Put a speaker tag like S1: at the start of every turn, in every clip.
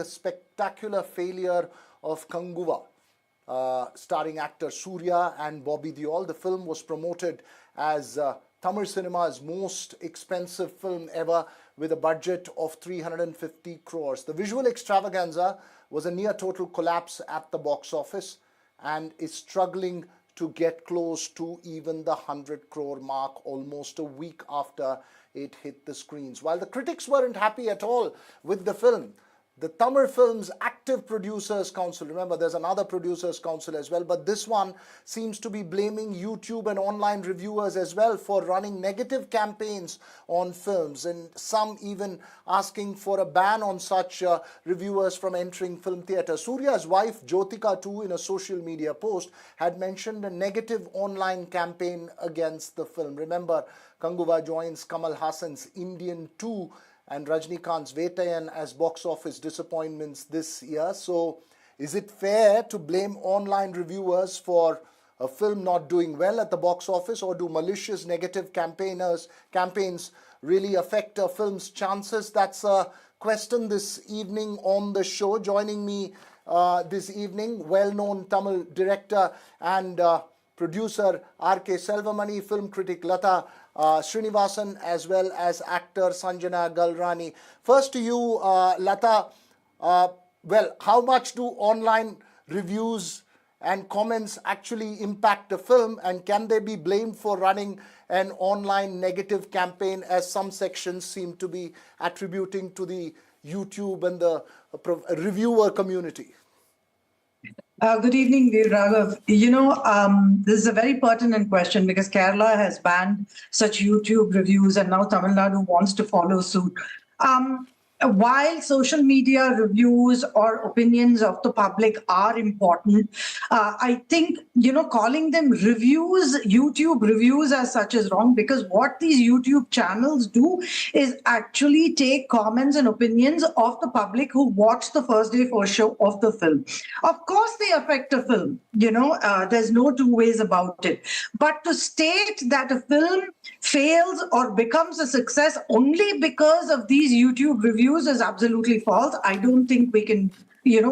S1: the spectacular failure of Kanguva, starring actor Surya and Bobby Deol. The film was promoted as Tamil cinema's most expensive film ever, with a budget of 350 crores. The visual extravaganza was a near total collapse at the box office and is struggling to get close to even the 100 crore mark almost a week after it hit the screens. While the critics weren't happy at all with the film, the Tamil Film's Active Producers Council, remember there's another Producers Council as well, but this one seems to be blaming YouTube and online reviewers as well for running negative campaigns on films, and some even asking for a ban on such reviewers from entering film theatres. Surya's wife Jyotika too, in a social media post, had mentioned a negative online campaign against the film. Remember, Kanguva joins Kamal Hassan's Indian 2 and Rajnikant's Vetayan as box office disappointments this year. So is it fair to blame online reviewers for a film not doing well at the box office, or do malicious negative campaigns really affect a film's chances? That's a question this evening on the show. Joining me this evening, well-known Tamil director and producer R.K. Selvamani, film critic Lata Srinivasan, as well as actor Sanjana Galrani. First to you, Lata. Well, how much do online reviews and comments actually impact a film, and can they be blamed for running an online negative campaign, as some sections seem to be attributing to the YouTube and the reviewer community?
S2: Good evening, Veer Raghav. This is a very pertinent question because Kerala has banned such YouTube reviews and now Tamil Nadu wants to follow suit. While social media reviews or opinions of the public are important, I think, calling them reviews, YouTube reviews as such, is wrong, because what these YouTube channels do is actually take comments and opinions of the public who watch the first day first show of the film. Of course, they affect a film, there's no two ways about it. But to state that a film fails or becomes a success only because of these YouTube reviews is absolutely false. I don't think we can,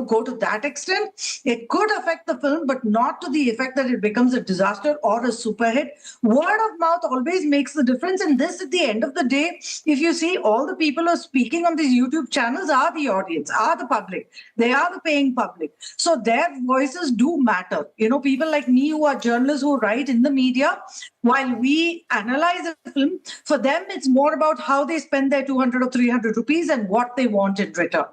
S2: go to that extent. It could affect the film, but not to the effect that it becomes a disaster or a super hit. Word of mouth always makes the difference. And this, at the end of the day, if you see, all the people who are speaking on these YouTube channels are the audience, are the public. They are the paying public. So their voices do matter. People like me who are journalists who write in the media, while we analyze a film, for them, it's more about how they spend their 200 or 300 rupees and what they want in return.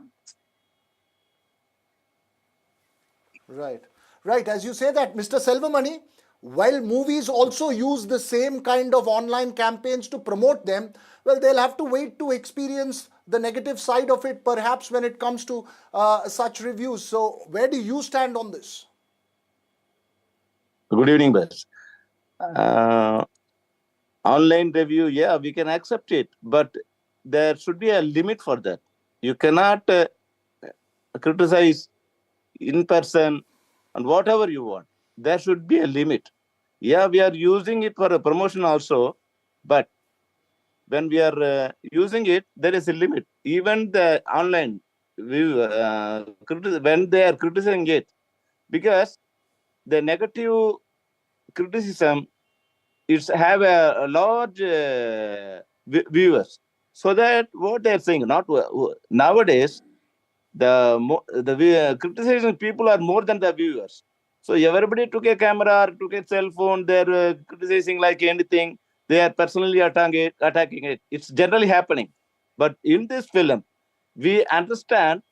S1: Right. As you say that, Mr. Selvamani, while movies also use the same kind of online campaigns to promote them, well, they'll have to wait to experience the negative side of it, perhaps, when it comes to such reviews. So where do you stand on this?
S3: Good evening, Bas. Online review, yeah, we can accept it, but there should be a limit for that. You cannot criticize in person and whatever you want. There should be a limit. Yeah, we are using it for a promotion also, but when we are using it, there is a limit. Even the online view, when they are criticizing it, because the negative criticism is have a large viewers. So that what they are saying, not nowadays, the criticizing people are more than the viewers. So everybody took a camera, took a cell phone, they're criticizing like anything. They are personally attacking it. It's generally happening. But in this film, we understand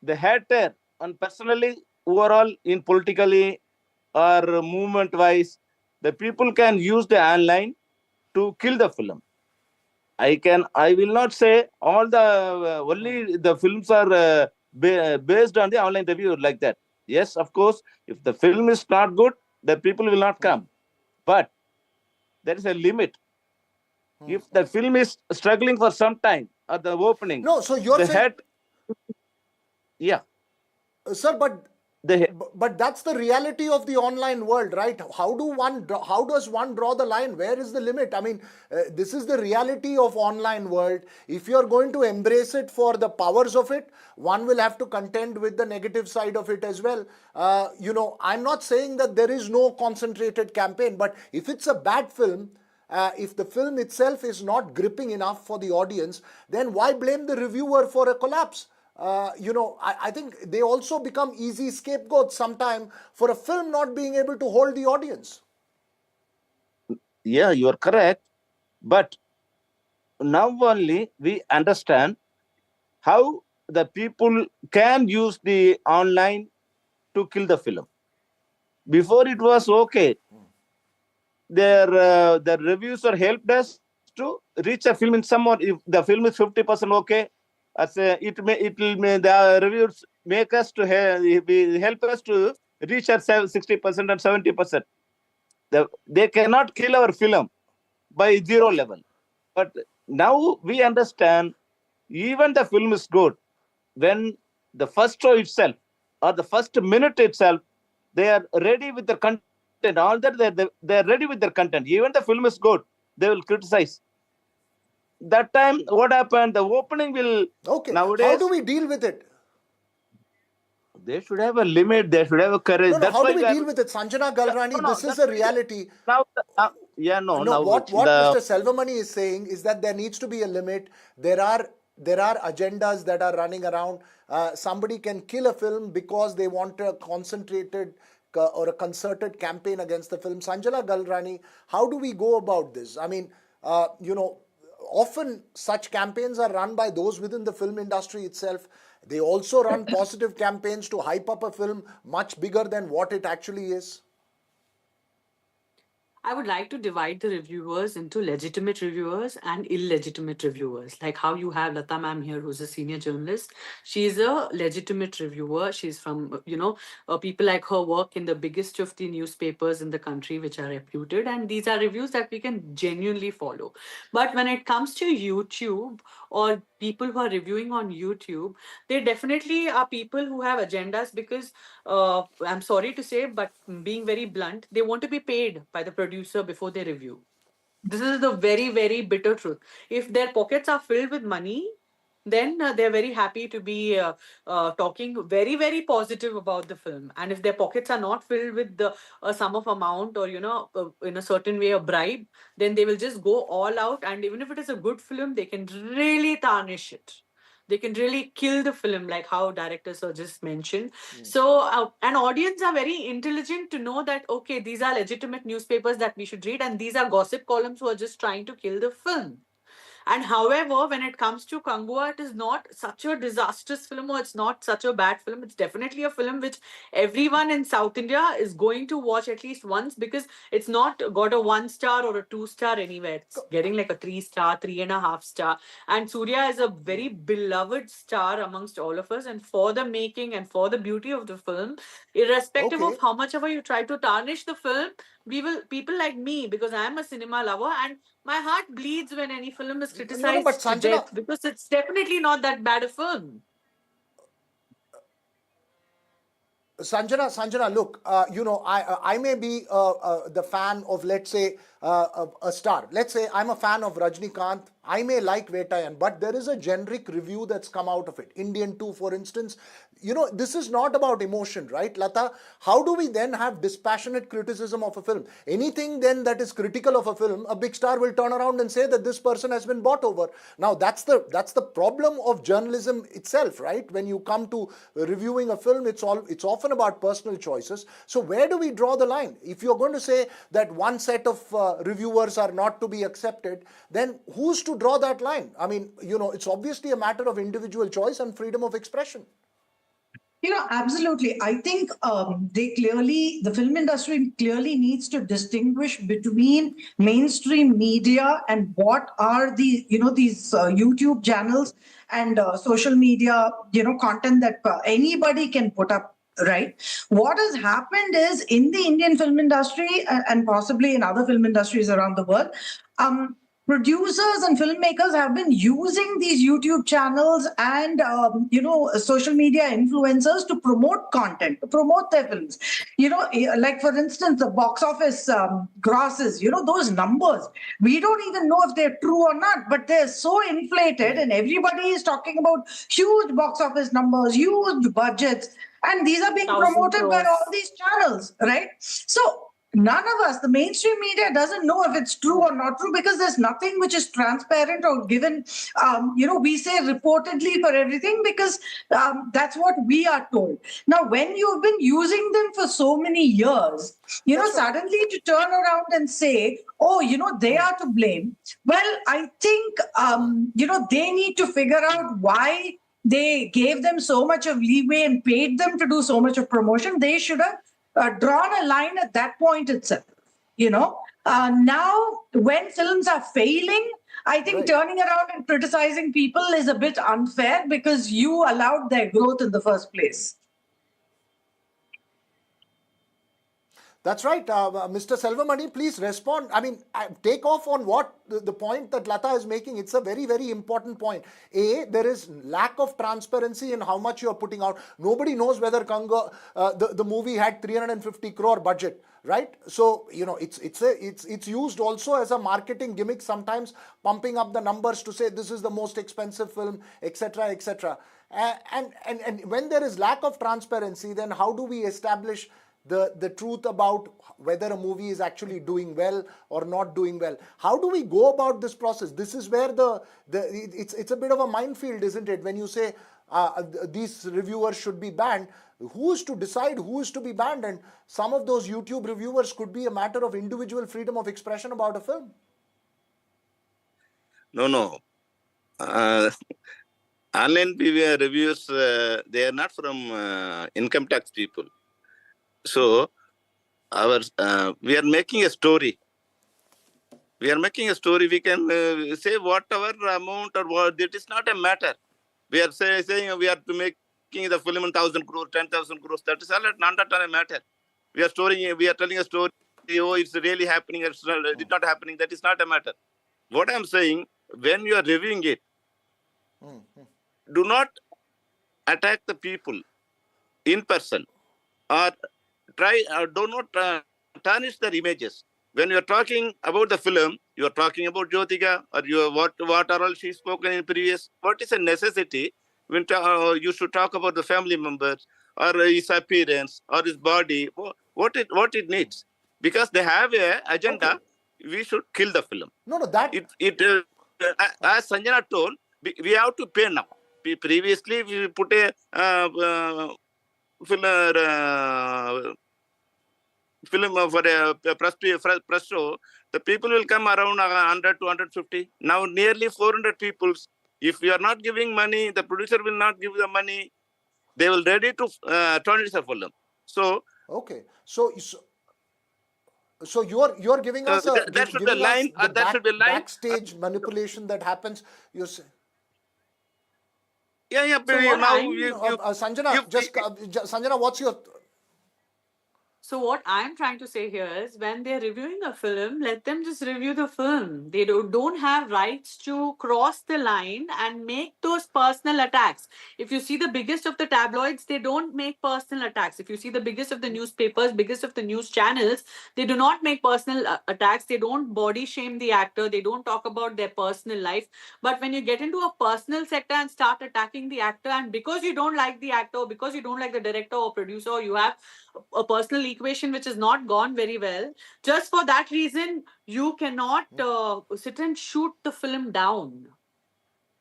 S3: the hater, and personally, overall, in politically or movement-wise, the people can use the online to kill the film. I will not say all the only the films are based on the online review like that. Yes, of course, if the film is not good, the people will not come. But there is a limit. If the film is struggling for some time at the opening,
S1: no, so you're saying,
S3: yeah,
S1: sir, but
S3: they
S1: But that's the reality of the online world, right? How does one draw the line? Where is the limit? I mean, this is the reality of online world. If you're going to embrace it for the powers of it, one will have to contend with the negative side of it as well. I'm not saying that there is no concentrated campaign, but if it's a bad film, if the film itself is not gripping enough for the audience, then why blame the reviewer for a collapse? I think they also become easy scapegoats sometime for a film not being able to hold the audience.
S3: Yeah, you are correct. But now only we understand how the people can use the online to kill the film. Before it was okay. Their reviews are helped us to reach a film in someone. If the film is 50% okay, the reviews make us to help us to reach our 60% and 70%. They cannot kill our film by zero level. But now we understand even the film is good when the first show itself or the first minute itself, they are ready with the content. All that they're ready with their content. Even the film is good, they will criticize. That time, what happened? The opening will nowadays.
S1: How do we deal with it?
S3: They should have a limit. They should have a courage.
S1: No, how do we deal with it? Sanjana Galrani, this is a reality.
S3: Now,
S1: What Mr. Selvamani is saying is that there needs to be a limit. There are agendas that are running around. Somebody can kill a film because they want a concentrated or a concerted campaign against the film. Sanjana Galrani, how do we go about this? I mean, often such campaigns are run by those within the film industry itself. They also run positive campaigns to hype up a film much bigger than what it actually is.
S4: I would like to divide the reviewers into legitimate reviewers and illegitimate reviewers. Like how you have Lata ma'am here, who's a senior journalist. She's a legitimate reviewer. She's from, people like her work in the biggest of the newspapers in the country, which are reputed. And these are reviews that we can genuinely follow. But when it comes to YouTube or people who are reviewing on YouTube, they definitely are people who have agendas because, I'm sorry to say, but being very blunt, they want to be paid by the producer before they review. This is the very, very bitter truth. If their pockets are filled with money, then they're very happy to be talking very, very positive about the film. And if their pockets are not filled with the sum of amount or, in a certain way, a bribe, then they will just go all out. And even if it is a good film, they can really tarnish it. They can really kill the film, like how directors have just mentioned. So an audience are very intelligent to know that, okay, these are legitimate newspapers that we should read, and these are gossip columns who are just trying to kill the film. And however, when it comes to Kanguva, it is not such a disastrous film or it's not such a bad film. It's definitely a film which everyone in South India is going to watch at least once because it's not got a 1-star or a 2-star anywhere. It's getting like a 3-star, 3.5 star. And Surya is a very beloved star amongst all of us. And for the making and for the beauty of the film, irrespective of how much ever you try to tarnish the film, people like me, because I am a cinema lover and my heart bleeds when any film is criticized
S1: but Sanjana,
S4: to death because it's definitely not that bad a film.
S1: Sanjana, look, I may be the fan of, let's say, a star. Let's say I'm a fan of Rajnikant. I may like Vetayan, but there is a generic review that's come out of it. Indian 2, for instance. This is not about emotion, right, Lata? How do we then have dispassionate criticism of a film? Anything then that is critical of a film, a big star will turn around and say that this person has been bought over. Now, that's the problem of journalism itself, right? When you come to reviewing a film, it's often about personal choices. So where do we draw the line? If you're going to say that one set of reviewers are not to be accepted, then who's to draw that line? I mean, it's obviously a matter of individual choice and freedom of expression.
S2: Absolutely. I think the film industry clearly needs to distinguish between mainstream media and what are these YouTube channels and social media, content that anybody can put up. Right. What has happened is in the Indian film industry and possibly in other film industries around the world, producers and filmmakers have been using these YouTube channels and social media influencers to promote content, to promote their films. Like for instance, the box office grosses. Those numbers. We don't even know if they're true or not, but they're so inflated, and everybody is talking about huge box office numbers, huge budgets, and these are being
S4: 1,000
S2: promoted by
S4: crores.
S2: all these channels, right? So none of us, the mainstream media doesn't know if it's true or not true, because there's nothing which is transparent or given. We say reportedly for everything because that's what we are told. Now, when you've been using them for so many years,
S1: That's right.
S2: suddenly to turn around and say, oh, they are to blame. Well, I think, they need to figure out why they gave them so much of leeway and paid them to do so much of promotion. They should have drawn a line at that point itself. Now, when films are failing, I think
S1: Right.
S2: turning around and criticizing people is a bit unfair because you allowed their growth in the first place.
S1: That's right. Mr. Selvamani, please respond. I mean, take off on what the point that Lata is making. It's a very, very important point. There is lack of transparency in how much you're putting out. Nobody knows whether the movie had 350 crore budget, right? So, it's used also as a marketing gimmick, sometimes pumping up the numbers to say this is the most expensive film, etc., etc. And when there is lack of transparency, then how do we establish the truth about whether a movie is actually doing well or not doing well? How do we go about this process? This is where it's a bit of a minefield, isn't it? When you say these reviewers should be banned, who is to decide who is to be banned? And some of those YouTube reviewers could be a matter of individual freedom of expression about a film.
S3: No. Online reviewers, they are not from income tax people. So, we are making a story. We can say whatever amount or what. It is not a matter. We are saying we are making the film 1,000 crores, 10,000 crores. That is all not a matter. We are telling a story. Oh, it's really happening. It's not happening. That is not a matter. What I'm saying, when you are reviewing it, do not attack the people in person, or do not tarnish their images. When you are talking about the film, you are talking about Jyotika, or what are all she spoken in previous. What is a necessity when you should talk about the family members, or his appearance, or his body, what it needs? Because they have a agenda.
S1: Okay.
S3: We should kill the film.
S1: No, that...
S3: As Sanjana told, we have to pay now. Previously, we put a film for a press show. The people will come around 100 to 150. Now nearly 400 people. If you are not giving money, the producer will not give the money. They will ready to tarnish the film. So
S1: okay. So you're giving us
S3: that should be line. That should be line.
S1: Backstage manipulation that happens. You say.
S3: Yeah.
S1: So Sanjana, what's your...
S4: So what I'm trying to say here is, when they're reviewing a film, let them just review the film. They don't have rights to cross the line and make those personal attacks. If you see the biggest of the tabloids, they don't make personal attacks. If you see the biggest of the newspapers, biggest of the news channels, they do not make personal attacks. They don't body shame the actor. They don't talk about their personal life. But when you get into a personal sector and start attacking the actor, and because you don't like the actor, because you don't like the director or producer, or you have a personal equation which has not gone very well, just for that reason you cannot sit and shoot the film down,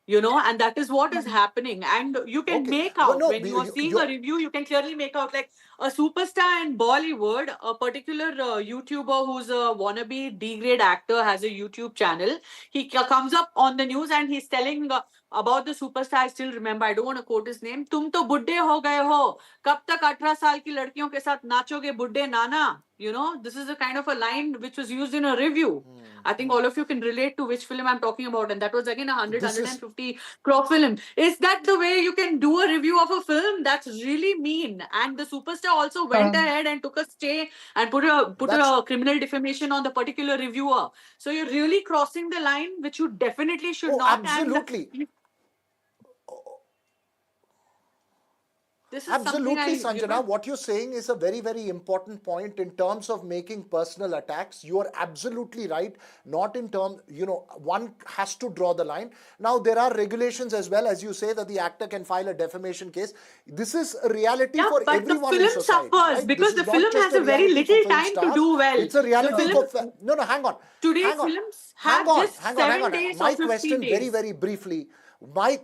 S4: and that is what is happening. And you can make out, when you are seeing a review, you can clearly make out, like a superstar in Bollywood, a particular YouTuber who's a wannabe D-grade actor has a YouTube channel. He comes up on the news and he's telling about the superstar, I still remember, I don't want to quote his name, तुम तो बुड्ढे हो गए हो, कब तक 18 साल की लड़कियों के साथ नाचोगे बुड्ढे नाना? You know, this is a kind of a line which was used in a review. I think all of you can relate to which film I'm talking about, and that was again 150 crore film. Is that the way you can do a review of a film? That's really mean. And the superstar also went ahead and took a stay and put a criminal defamation on the particular reviewer. So you're really crossing the line, which you definitely should not.
S1: Absolutely.
S4: And this is
S1: Absolutely, Sanjana. What you're saying is a very, very important point in terms of making personal attacks. You are absolutely right. Not in terms, one has to draw the line. Now, there are regulations as well, as you say, that the actor can file a defamation case. This is a reality for everyone in society.
S4: The film suffers,
S1: right?
S4: because the film has a very little time to do well.
S1: It's a reality for... No, hang on.
S4: Today's films have just 7 days or 15 days.
S1: My question, very, very briefly. My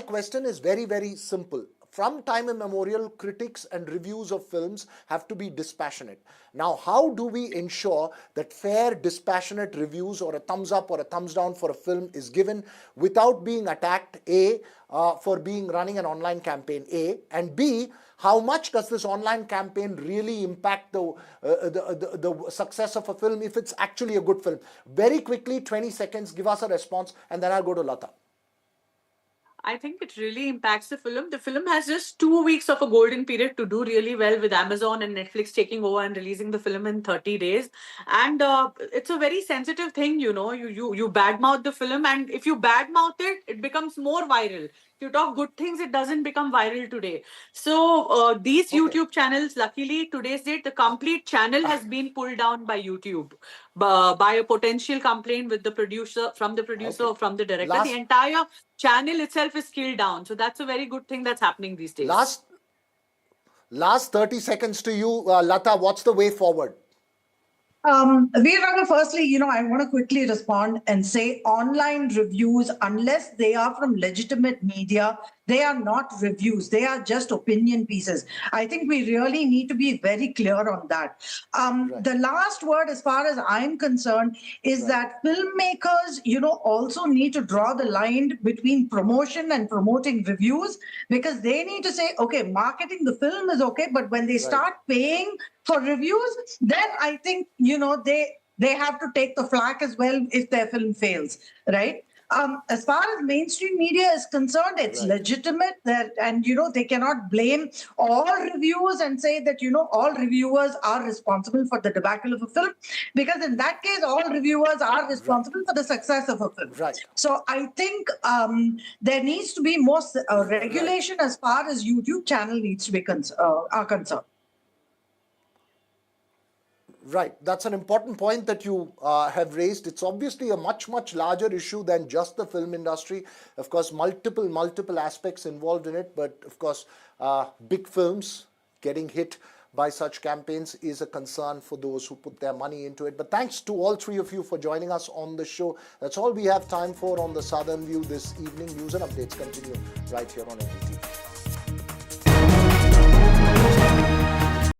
S1: question is very, very simple. From time immemorial, critics and reviews of films have to be dispassionate. Now, how do we ensure that fair, dispassionate reviews or a thumbs up or a thumbs down for a film is given without being attacked, A, for running an online campaign, A, and B, how much does this online campaign really impact the success of a film if it's actually a good film? Very quickly, 20 seconds, give us a response, and then I'll go to Lata.
S4: I think it really impacts the film. The film has just 2 weeks of a golden period to do really well, with Amazon and Netflix taking over and releasing the film in 30 days. And it's a very sensitive thing, you badmouth the film, and if you badmouth it, it becomes more viral. If you talk good things, it doesn't become viral today. So these YouTube channels, luckily today's date, the complete channel has been pulled down by YouTube by a potential complaint with the producer, or from the director. The entire channel itself is scaled down. So that's a very good thing that's happening these days.
S1: Last 30 seconds to you, Lata. What's the way forward?
S2: Veer, firstly, I want to quickly respond and say online reviews, unless they are from legitimate media, they are not reviews. They are just opinion pieces. I think we really need to be very clear on that. The last word, as far as I'm concerned, is that filmmakers, also need to draw the line between promotion and promoting reviews, because they need to say, okay, marketing the film is okay, but when they start paying for reviews, then I think, they have to take the flak as well if their film fails, right? As far as mainstream media is concerned, it's legitimate and they cannot blame all reviewers and say that, all reviewers are responsible for the debacle of a film, because in that case, all reviewers are responsible for the success of a film.
S1: Right.
S2: So I think there needs to be more regulation as far as YouTube channel needs to be are concerned.
S1: Right. That's an important point that you have raised. It's obviously a much, much larger issue than just the film industry. Of course, multiple aspects involved in it. But of course, big films getting hit by such campaigns is a concern for those who put their money into it. But thanks to all three of you for joining us on the show. That's all we have time for on the Southern View this evening. News and updates continue right here on NDTV.